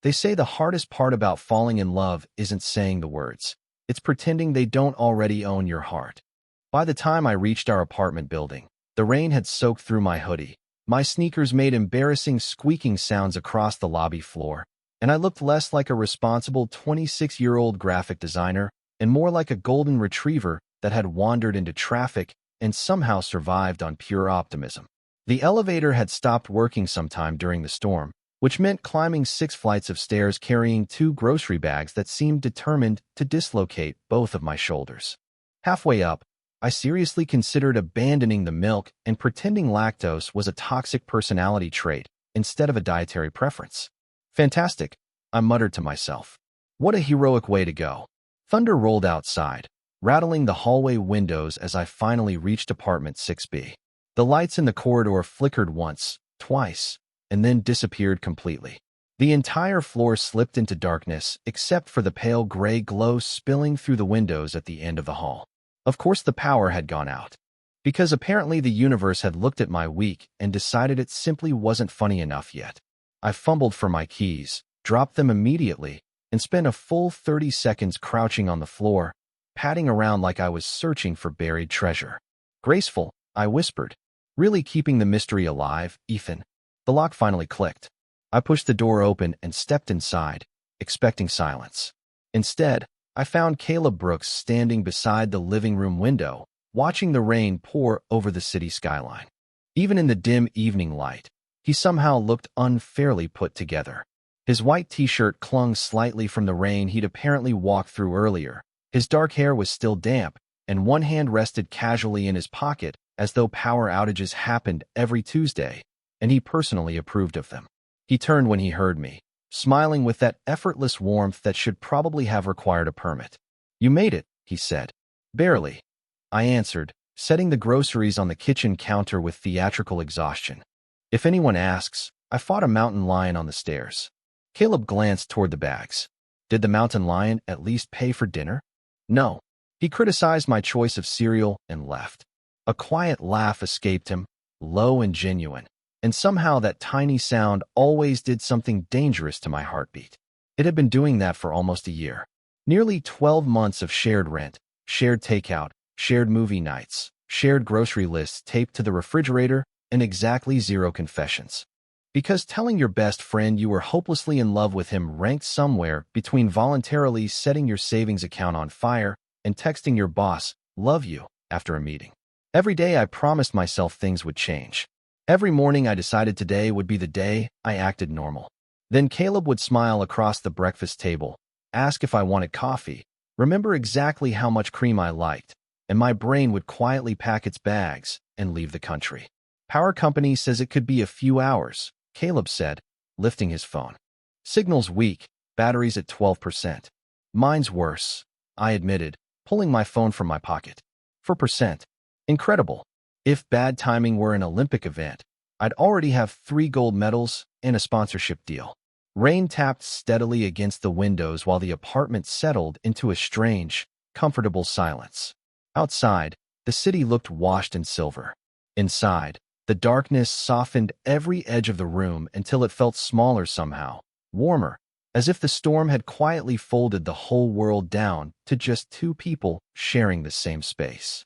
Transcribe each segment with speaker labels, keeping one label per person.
Speaker 1: They say the hardest part about falling in love isn't saying the words. It's pretending they don't already own your heart. By the time I reached our apartment building, the rain had soaked through my hoodie. My sneakers made embarrassing squeaking sounds across the lobby floor, and I looked less like a responsible 26-year-old graphic designer and more like a golden retriever that had wandered into traffic and somehow survived on pure optimism. The elevator had stopped working sometime during the storm, which meant climbing 6 flights of stairs carrying 2 grocery bags that seemed determined to dislocate both of my shoulders. Halfway up, I seriously considered abandoning the milk and pretending lactose was a toxic personality trait instead of a dietary preference. Fantastic, I muttered to myself. What a heroic way to go. Thunder rolled outside, rattling the hallway windows as I finally reached apartment 6B. The lights in the corridor flickered once, twice, and then disappeared completely. The entire floor slipped into darkness except for the pale gray glow spilling through the windows at the end of the hall. Of course the power had gone out, because apparently the universe had looked at my week and decided it simply wasn't funny enough yet. I fumbled for my keys, dropped them immediately, and spent a full 30 seconds crouching on the floor, patting around like I was searching for buried treasure. Graceful, I whispered. Really keeping the mystery alive, Ethan. The lock finally clicked. I pushed the door open and stepped inside, expecting silence. Instead, I found Caleb Brooks standing beside the living room window, watching the rain pour over the city skyline. Even in the dim evening light, he somehow looked unfairly put together. His white t-shirt clung slightly from the rain he'd apparently walked through earlier. His dark hair was still damp, and one hand rested casually in his pocket as though power outages happened every Tuesday, and he personally approved of them. He turned when he heard me, smiling with that effortless warmth that should probably have required a permit. "You made it," he said. "Barely," I answered, setting the groceries on the kitchen counter with theatrical exhaustion. "If anyone asks, I fought a mountain lion on the stairs." Caleb glanced toward the bags. Did the mountain lion at least pay for dinner? No. He criticized my choice of cereal and left. A quiet laugh escaped him, low and genuine, and somehow that tiny sound always did something dangerous to my heartbeat. It had been doing that for almost a year. Nearly 12 months of shared rent, shared takeout, shared movie nights, shared grocery lists taped to the refrigerator, and exactly 0 confessions. Because telling your best friend you were hopelessly in love with him ranked somewhere between voluntarily setting your savings account on fire and texting your boss, "Love you," after a meeting. Every day I promised myself things would change. Every morning I decided today would be the day I acted normal. Then Caleb would smile across the breakfast table, ask if I wanted coffee, remember exactly how much cream I liked, and my brain would quietly pack its bags and leave the country. "Power company says it could be a few hours," Caleb said, lifting his phone. "Signal's weak, battery's at 12%. "Mine's worse," I admitted, pulling my phone from my pocket. "4%. Incredible. If bad timing were an Olympic event, I'd already have 3 gold medals and a sponsorship deal." Rain tapped steadily against the windows while the apartment settled into a strange, comfortable silence. Outside, the city looked washed in silver. Inside, the darkness softened every edge of the room until it felt smaller somehow, warmer, as if the storm had quietly folded the whole world down to just 2 people sharing the same space.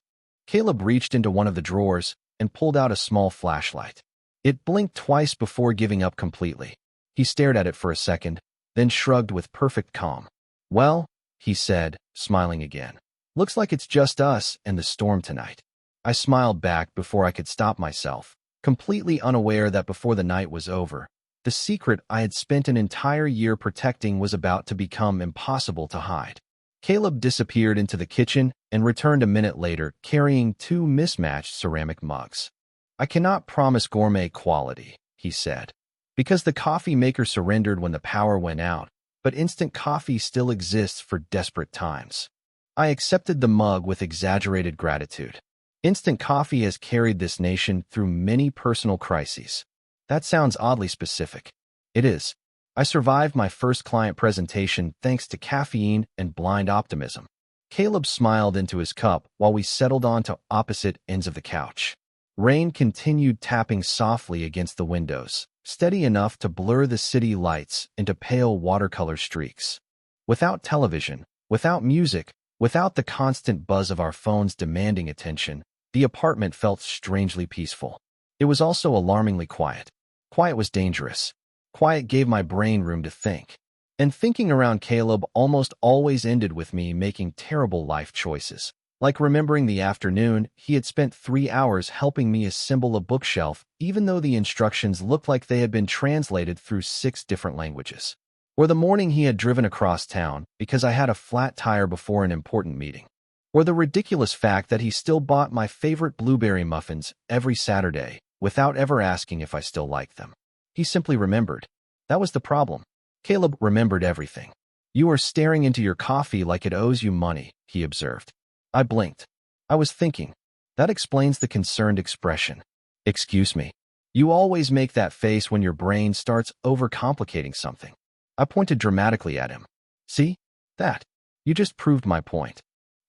Speaker 1: Caleb reached into one of the drawers and pulled out a small flashlight. It blinked twice before giving up completely. He stared at it for a second, then shrugged with perfect calm. "Well," he said, smiling again, "looks like it's just us and the storm tonight." I smiled back before I could stop myself, completely unaware that before the night was over, the secret I had spent an entire year protecting was about to become impossible to hide. Caleb disappeared into the kitchen and returned a minute later carrying 2 mismatched ceramic mugs. "I cannot promise gourmet quality," he said, "because the coffee maker surrendered when the power went out, but instant coffee still exists for desperate times." I accepted the mug with exaggerated gratitude. Instant coffee has carried this nation through many personal crises. That sounds oddly specific. It is. I survived my first client presentation thanks to caffeine and blind optimism. Caleb smiled into his cup while we settled onto opposite ends of the couch. Rain continued tapping softly against the windows, steady enough to blur the city lights into pale watercolor streaks. Without television, without music, without the constant buzz of our phones demanding attention, the apartment felt strangely peaceful. It was also alarmingly quiet. Quiet was dangerous. Quiet gave my brain room to think. And thinking around Caleb almost always ended with me making terrible life choices. Like remembering the afternoon he had spent 3 hours helping me assemble a bookshelf, even though the instructions looked like they had been translated through 6 different languages. Or the morning he had driven across town because I had a flat tire before an important meeting. Or the ridiculous fact that he still bought my favorite blueberry muffins every Saturday without ever asking if I still liked them. He simply remembered. That was the problem. Caleb remembered everything. "You are staring into your coffee like it owes you money," he observed. I blinked. I was thinking. That explains the concerned expression. "Excuse me. You always make that face when your brain starts overcomplicating something." I pointed dramatically at him. "See? That. You just proved my point."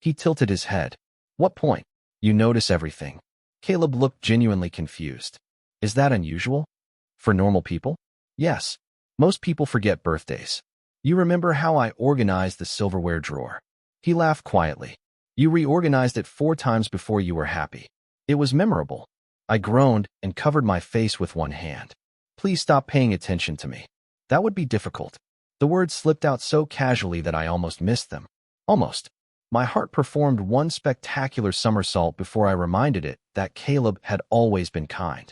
Speaker 1: He tilted his head. "What point?" "You notice everything." Caleb looked genuinely confused. "Is that unusual? For normal people?" "Yes. Most people forget birthdays. You remember how I organized the silverware drawer?" He laughed quietly. "You reorganized it 4 times before you were happy. It was memorable." I groaned and covered my face with one hand. "Please stop paying attention to me. That would be difficult." The words slipped out so casually that I almost missed them. Almost. My heart performed one spectacular somersault before I reminded it that Caleb had always been kind.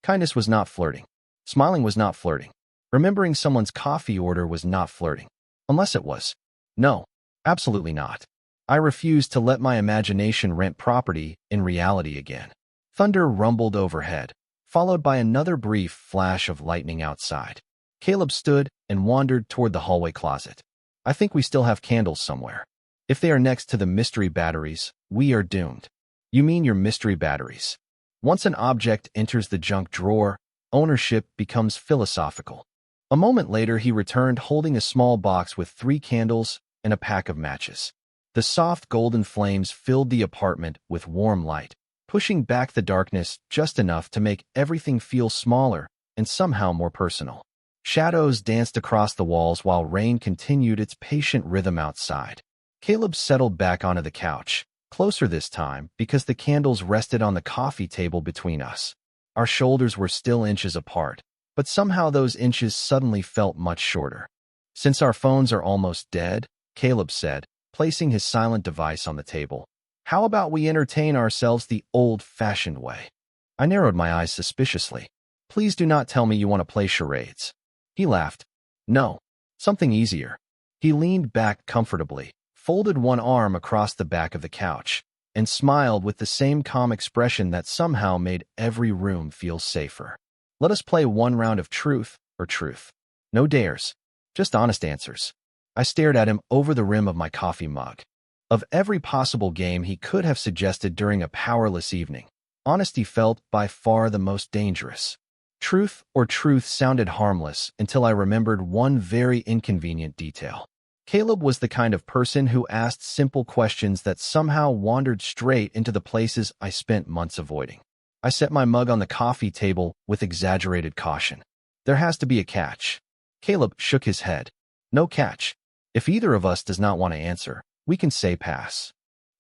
Speaker 1: Kindness was not flirting. Smiling was not flirting. Remembering someone's coffee order was not flirting. Unless it was. No, absolutely not. I refused to let my imagination rent property in reality again. Thunder rumbled overhead, followed by another brief flash of lightning outside. Caleb stood and wandered toward the hallway closet. "I think we still have candles somewhere. If they are next to the mystery batteries, we are doomed." "You mean your mystery batteries?" Once an object enters the junk drawer, ownership becomes philosophical. A moment later, he returned holding a small box with 3 candles and a pack of matches. The soft golden flames filled the apartment with warm light, pushing back the darkness just enough to make everything feel smaller and somehow more personal. Shadows danced across the walls while rain continued its patient rhythm outside. Caleb settled back onto the couch, closer this time because the candles rested on the coffee table between us. Our shoulders were still inches apart, but somehow those inches suddenly felt much shorter. "Since our phones are almost dead," Caleb said, placing his silent device on the table, "how about we entertain ourselves the old-fashioned way?" I narrowed my eyes suspiciously. "Please do not tell me you want to play charades." He laughed. "No, something easier." He leaned back comfortably, folded one arm across the back of the couch, and smiled with the same calm expression that somehow made every room feel safer. "Let us play one round of truth or truth. No dares, just honest answers." I stared at him over the rim of my coffee mug. Of every possible game he could have suggested during a powerless evening, honesty felt by far the most dangerous. Truth or truth sounded harmless until I remembered one very inconvenient detail. Caleb was the kind of person who asked simple questions that somehow wandered straight into the places I spent months avoiding. I set my mug on the coffee table with exaggerated caution. "There has to be a catch." Caleb shook his head. "No catch. If either of us does not want to answer, we can say pass."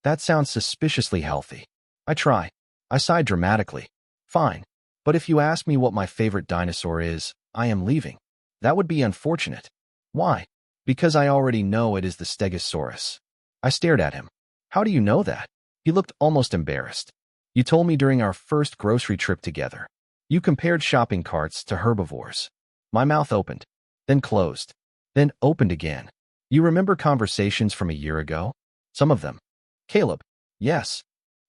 Speaker 1: That sounds suspiciously healthy. I try. I sighed dramatically. "Fine. But if you ask me what my favorite dinosaur is, I am leaving." "That would be unfortunate." "Why?" "Because I already know it is the Stegosaurus." I stared at him. "How do you know that?" He looked almost embarrassed. "You told me during our first grocery trip together. You compared shopping carts to herbivores." My mouth opened, then closed, then opened again. "You remember conversations from a year ago?" "Some of them." "Caleb." "Yes."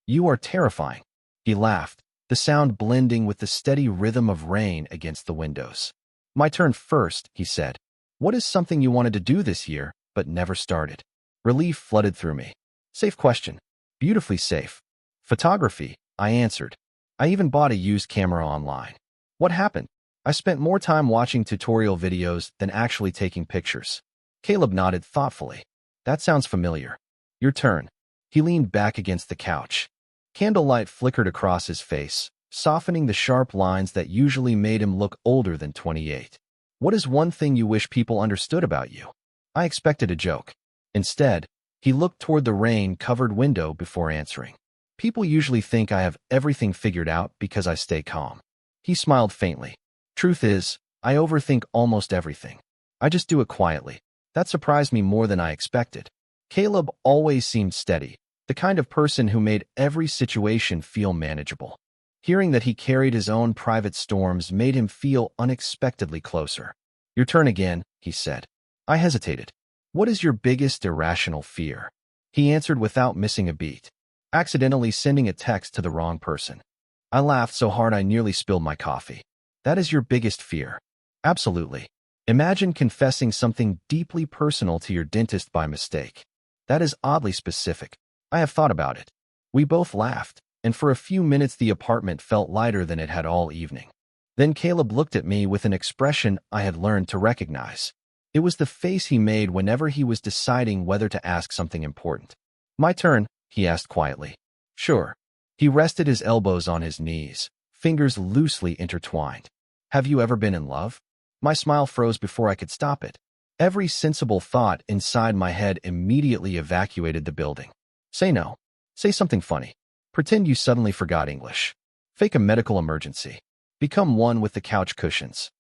Speaker 1: "You are terrifying." He laughed, the sound blending with the steady rhythm of rain against the windows. "My turn first," he said. "What is something you wanted to do this year, but never started?" Relief flooded through me. "Safe question. Beautifully safe." "Photography," I answered. "I even bought a used camera online." "What happened?" "I spent more time watching tutorial videos than actually taking pictures." Caleb nodded thoughtfully. "That sounds familiar." "Your turn." He leaned back against the couch. Candlelight flickered across his face, softening the sharp lines that usually made him look older than 28. What is one thing you wish people understood about you? I expected a joke. Instead, he looked toward the rain-covered window before answering. People usually think I have everything figured out because I stay calm. He smiled faintly. Truth is, I overthink almost everything. I just do it quietly. That surprised me more than I expected. Caleb always seemed steady, the kind of person who made every situation feel manageable. Hearing that he carried his own private storms made him feel unexpectedly closer. Your turn again, he said. I hesitated. What is your biggest irrational fear? He answered without missing a beat. Accidentally sending a text to the wrong person. I laughed so hard I nearly spilled my coffee. That is your biggest fear? Absolutely. Imagine confessing something deeply personal to your dentist by mistake. That is oddly specific. I have thought about it. We both laughed, and for a few minutes the apartment felt lighter than it had all evening. Then Caleb looked at me with an expression I had learned to recognize. It was the face he made whenever he was deciding whether to ask something important. My turn, he asked quietly. Sure. He rested his elbows on his knees, fingers loosely intertwined. Have you ever been in love? My smile froze before I could stop it. Every sensible thought inside my head immediately evacuated the building. Say no. Say something funny. Pretend you suddenly forgot English. Fake a medical emergency. Become one with the couch cushions.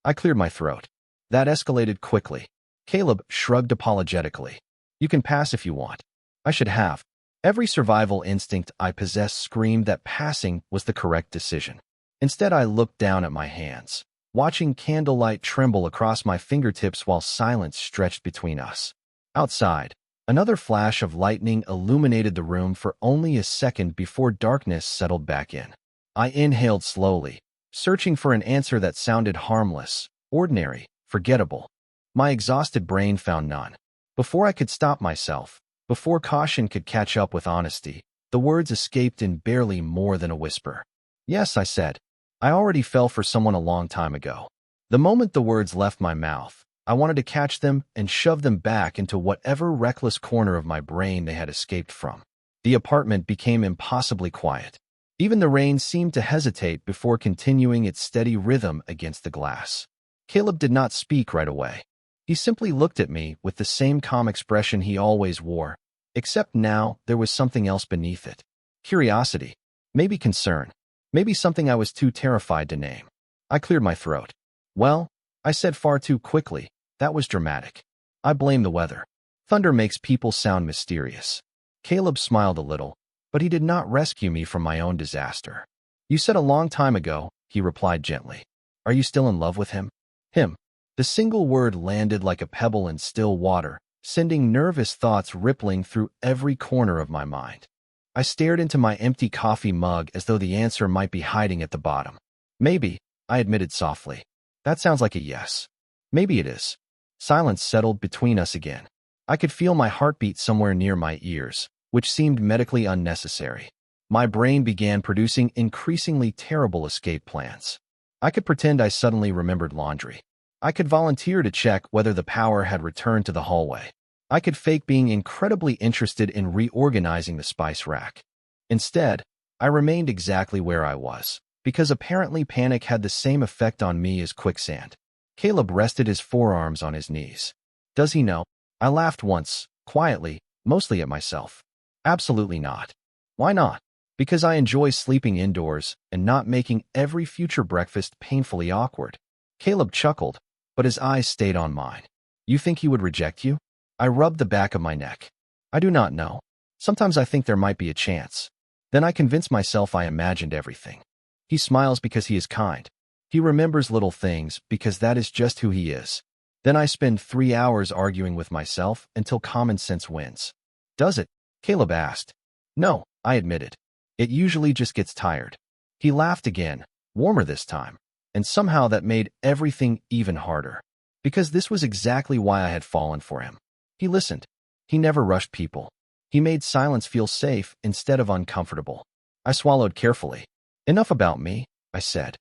Speaker 1: I cleared my throat. That escalated quickly. Caleb shrugged apologetically. You can pass if you want. I should have. Every survival instinct I possessed screamed that passing was the correct decision. Instead, I looked down at my hands, watching candlelight tremble across my fingertips while silence stretched between us. Outside, another flash of lightning illuminated the room for only a second before darkness settled back in. I inhaled slowly, searching for an answer that sounded harmless, ordinary, forgettable. My exhausted brain found none. Before I could stop myself, before caution could catch up with honesty, the words escaped in barely more than a whisper. Yes, I said. I already fell for someone a long time ago. The moment the words left my mouth, I wanted to catch them and shove them back into whatever reckless corner of my brain they had escaped from. The apartment became impossibly quiet. Even the rain seemed to hesitate before continuing its steady rhythm against the glass. Caleb did not speak right away. He simply looked at me with the same calm expression he always wore, except now there was something else beneath it. Curiosity. Maybe concern. Maybe something I was too terrified to name. I cleared my throat. Well, I said far too quickly. That was dramatic. I blame the weather. Thunder makes people sound mysterious. Caleb smiled a little, but he did not rescue me from my own disaster. You said a long time ago, he replied gently. Are you still in love with him? Him. The single word landed like a pebble in still water, sending nervous thoughts rippling through every corner of my mind. I stared into my empty coffee mug as though the answer might be hiding at the bottom. Maybe, I admitted softly. That sounds like a yes. Maybe it is. Silence settled between us again. I could feel my heartbeat somewhere near my ears, which seemed medically unnecessary. My brain began producing increasingly terrible escape plans. I could pretend I suddenly remembered laundry. I could volunteer to check whether the power had returned to the hallway. I could fake being incredibly interested in reorganizing the spice rack. Instead, I remained exactly where I was, because apparently panic had the same effect on me as quicksand. Caleb rested his forearms on his knees. Does he know? I laughed once, quietly, mostly at myself. Absolutely not. Why not? Because I enjoy sleeping indoors and not making every future breakfast painfully awkward. Caleb chuckled, but his eyes stayed on mine. You think he would reject you? I rubbed the back of my neck. I do not know. Sometimes I think there might be a chance. Then I convince myself I imagined everything. He smiles because he is kind. He remembers little things because that is just who he is. Then I spend 3 hours arguing with myself until common sense wins. Does it? Caleb asked. No, I admitted. It usually just gets tired. He laughed again, warmer this time. And somehow that made everything even harder. Because this was exactly why I had fallen for him. He listened. He never rushed people. He made silence feel safe instead of uncomfortable. I swallowed carefully. Enough about me, I said.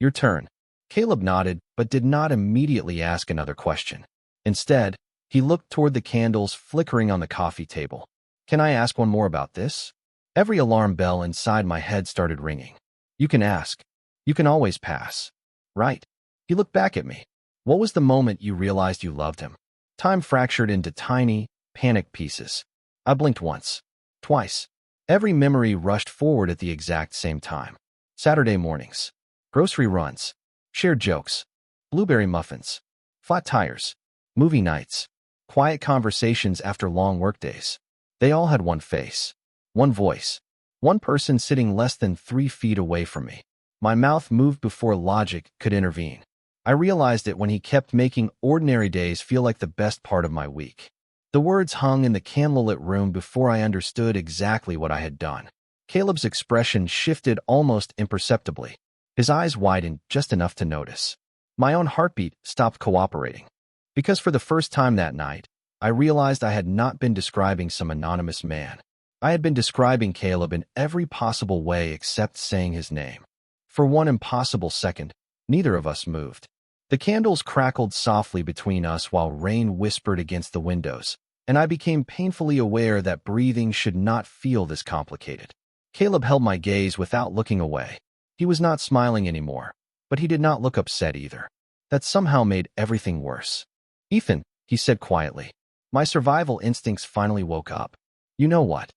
Speaker 1: Your turn. Caleb nodded, but did not immediately ask another question. Instead, he looked toward the candles flickering on the coffee table. Can I ask one more about this? Every alarm bell inside my head started ringing. You can ask. You can always pass. Right? He looked back at me. What was the moment you realized you loved him? Time fractured into tiny, panicked pieces. I blinked once. Twice. Every memory rushed forward at the exact same time. Saturday mornings. Grocery runs. Shared jokes. Blueberry muffins. Flat tires. Movie nights. Quiet conversations after long workdays. They all had one face. One voice. One person sitting less than 3 feet away from me. My mouth moved before logic could intervene. I realized it when he kept making ordinary days feel like the best part of my week. The words hung in the candlelit room before I understood exactly what I had done. Caleb's expression shifted almost imperceptibly. His eyes widened just enough to notice. My own heartbeat stopped cooperating. Because for the first time that night, I realized I had not been describing some anonymous man. I had been describing Caleb in every possible way except saying his name. For one impossible second, neither of us moved. The candles crackled softly between us while rain whispered against the windows, and I became painfully aware that breathing should not feel this complicated. Caleb held my gaze without looking away. He was not smiling anymore, but he did not look upset either. That somehow made everything worse. "Ethan," he said quietly. My survival instincts finally woke up. "You know what?"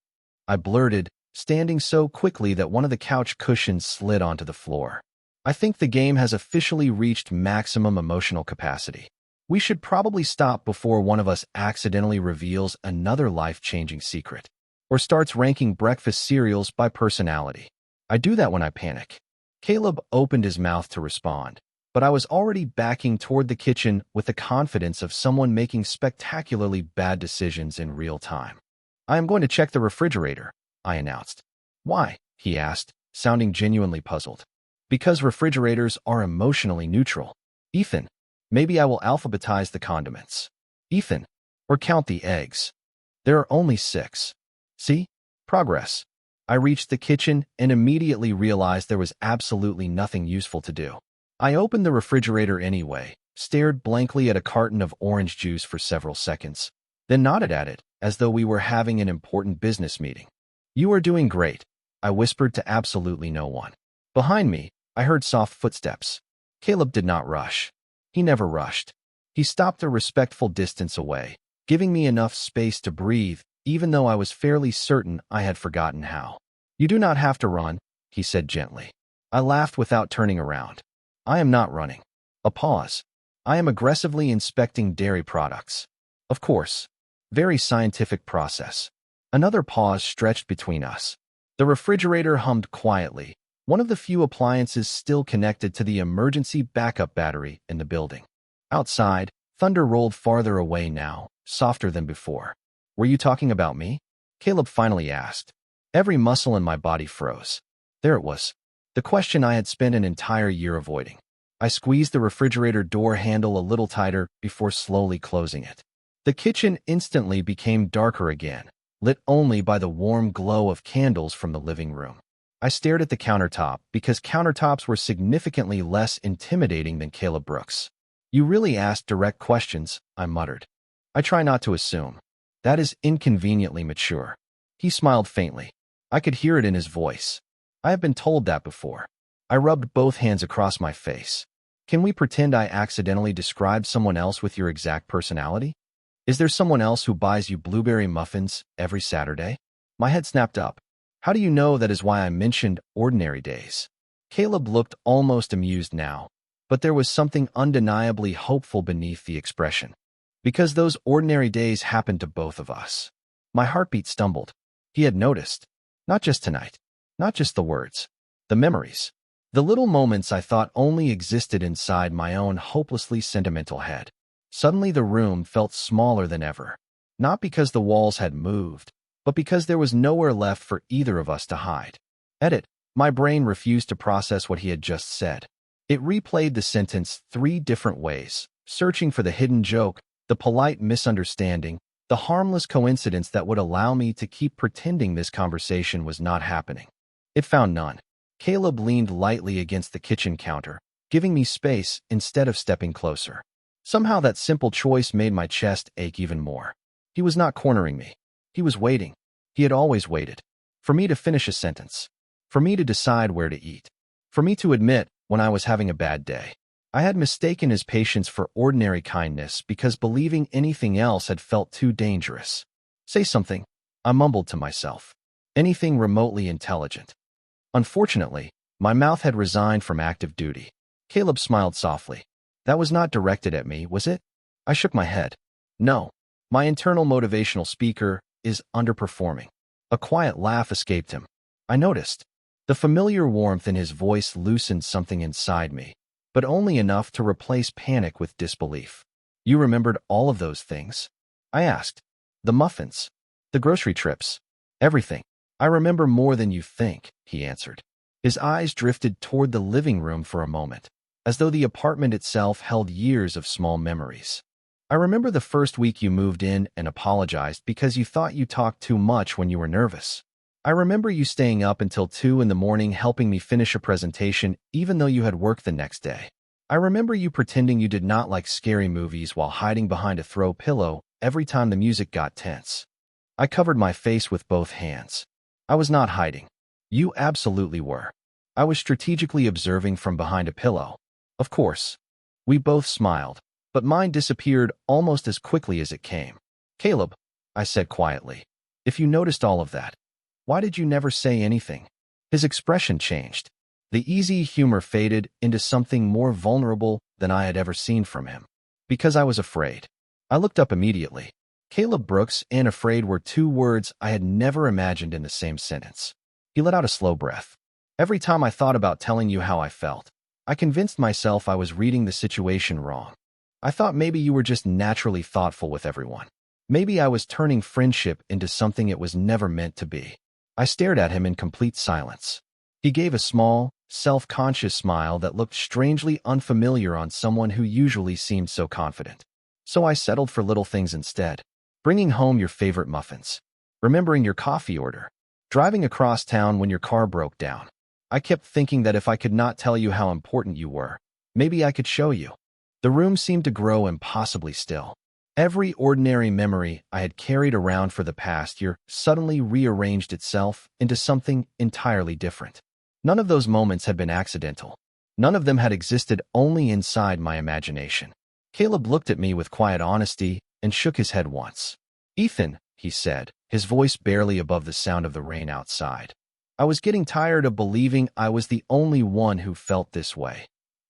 Speaker 1: I blurted, standing so quickly that one of the couch cushions slid onto the floor. "I think the game has officially reached maximum emotional capacity. We should probably stop before one of us accidentally reveals another life-changing secret, or starts ranking breakfast cereals by personality. I do that when I panic." Caleb opened his mouth to respond, but I was already backing toward the kitchen with the confidence of someone making spectacularly bad decisions in real time. "I am going to check the refrigerator," I announced. "Why?" he asked, sounding genuinely puzzled. "Because refrigerators are emotionally neutral. Ethan, maybe I will alphabetize the condiments. Ethan, or count the eggs. There are only 6. See? Progress." I reached the kitchen and immediately realized there was absolutely nothing useful to do. I opened the refrigerator anyway, stared blankly at a carton of orange juice for several seconds, then nodded at it, as though we were having an important business meeting. "You are doing great," I whispered to absolutely no one. Behind me, I heard soft footsteps. Caleb did not rush. He never rushed. He stopped a respectful distance away, giving me enough space to breathe, even though I was fairly certain I had forgotten how. "You do not have to run," he said gently. I laughed without turning around. "I am not running." A pause. "I am aggressively inspecting dairy products." "Of course." Very scientific process. Another pause stretched between us. The refrigerator hummed quietly, one of the few appliances still connected to the emergency backup battery in the building. Outside, thunder rolled farther away now, softer than before. "Were you talking about me?" Caleb finally asked. Every muscle in my body froze. There it was. The question I had spent an entire year avoiding. I squeezed the refrigerator door handle a little tighter before slowly closing it. The kitchen instantly became darker again, lit only by the warm glow of candles from the living room. I stared at the countertop because countertops were significantly less intimidating than Caleb Brooks. "You really asked direct questions," I muttered. "I try not to assume. That is inconveniently mature." He smiled faintly. I could hear it in his voice. "I have been told that before." I rubbed both hands across my face. "Can we pretend I accidentally described someone else with your exact personality? Is there someone else who buys you blueberry muffins every Saturday?" My head snapped up. "How do you know that is why I mentioned ordinary days?" Caleb looked almost amused now, but there was something undeniably hopeful beneath the expression. "Because those ordinary days happened to both of us." My heartbeat stumbled. He had noticed. Not just tonight. Not just the words. The memories. The little moments I thought only existed inside my own hopelessly sentimental head. Suddenly the room felt smaller than ever. Not because the walls had moved, but because there was nowhere left for either of us to hide. Edit. My brain refused to process what he had just said. It replayed the sentence 3 different ways, searching for the hidden joke, the polite misunderstanding, the harmless coincidence that would allow me to keep pretending this conversation was not happening. It found none. Caleb leaned lightly against the kitchen counter, giving me space instead of stepping closer. Somehow that simple choice made my chest ache even more. He was not cornering me. He was waiting. He had always waited. For me to finish a sentence. For me to decide where to eat. for me to admit when I was having a bad day. I had mistaken his patience for ordinary kindness because believing anything else had felt too dangerous. Say something, I mumbled to myself. Anything remotely intelligent. Unfortunately, my mouth had resigned from active duty. Caleb smiled softly. That was not directed at me, was it? I shook my head. No. My internal motivational speaker is underperforming. A quiet laugh escaped him. I noticed. The familiar warmth in his voice loosened something inside me, but only enough to replace panic with disbelief. You remembered all of those things? I asked. The muffins. The grocery trips. Everything. I remember more than you think, he answered. His eyes drifted toward the living room for a moment, as though the apartment itself held years of small memories. I remember the first week you moved in and apologized because you thought you talked too much when you were nervous. I remember you staying up until 2 in the morning helping me finish a presentation even though you had work the next day. I remember you pretending you did not like scary movies while hiding behind a throw pillow every time the music got tense. I covered my face with both hands. I was not hiding. You absolutely were. I was strategically observing from behind a pillow. Of course. We both smiled, but mine disappeared almost as quickly as it came. Caleb, I said quietly, if you noticed all of that, why did you never say anything? His expression changed. The easy humor faded into something more vulnerable than I had ever seen from him. Because I was afraid. I looked up immediately. Caleb Brooks and afraid were two words I had never imagined in the same sentence. He let out a slow breath. Every time I thought about telling you how I felt, I convinced myself I was reading the situation wrong. I thought maybe you were just naturally thoughtful with everyone. Maybe I was turning friendship into something it was never meant to be. I stared at him in complete silence. He gave a small, self-conscious smile that looked strangely unfamiliar on someone who usually seemed so confident. So I settled for little things instead. Bringing home your favorite muffins. Remembering your coffee order. Driving across town when your car broke down. I kept thinking that if I could not tell you how important you were, maybe I could show you. The room seemed to grow impossibly still. Every ordinary memory I had carried around for the past year suddenly rearranged itself into something entirely different. None of those moments had been accidental. None of them had existed only inside my imagination. Caleb looked at me with quiet honesty and shook his head once. Ethan, he said, his voice barely above the sound of the rain outside. I was getting tired of believing I was the only one who felt this way.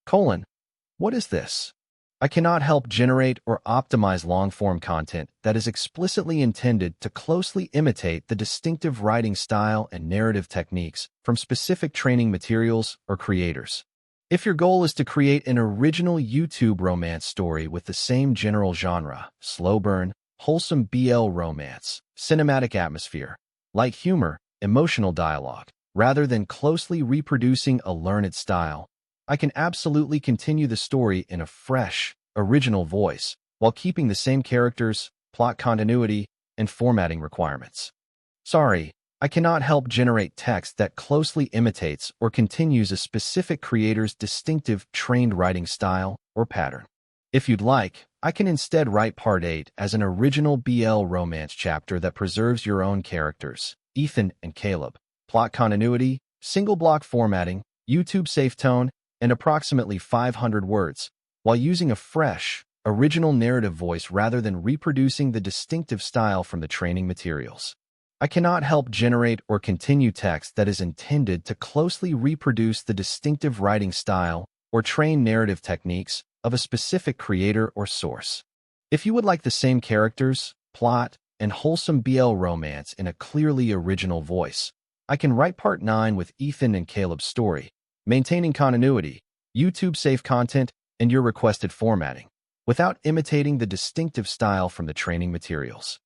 Speaker 1: What is this? I cannot help generate or optimize long-form content that is explicitly intended to closely imitate the distinctive writing style and narrative techniques from specific training materials or creators. If your goal is to create an original YouTube romance story with the same general genre, slow burn, wholesome BL romance, cinematic atmosphere, light humor, emotional dialogue, rather than closely reproducing a learned style, I can absolutely continue the story in a fresh, original voice while keeping the same characters, plot continuity, and formatting requirements. Sorry, I cannot help generate text that closely imitates or continues a specific creator's distinctive trained writing style or pattern. If you'd like, I can instead write Part 8 as an original BL romance chapter that preserves your own characters, Ethan and Caleb, plot continuity, single block formatting, YouTube safe tone, and approximately 500 words, while using a fresh, original narrative voice rather than reproducing the distinctive style from the training materials. I cannot help generate or continue text that is intended to closely reproduce the distinctive writing style or train narrative techniques of a specific creator or source. If you would like the same characters, plot, and wholesome BL romance in a clearly original voice, I can write Part 9 with Ethan and Caleb's story, maintaining continuity, YouTube-safe content, and your requested formatting, without imitating the distinctive style from the training materials.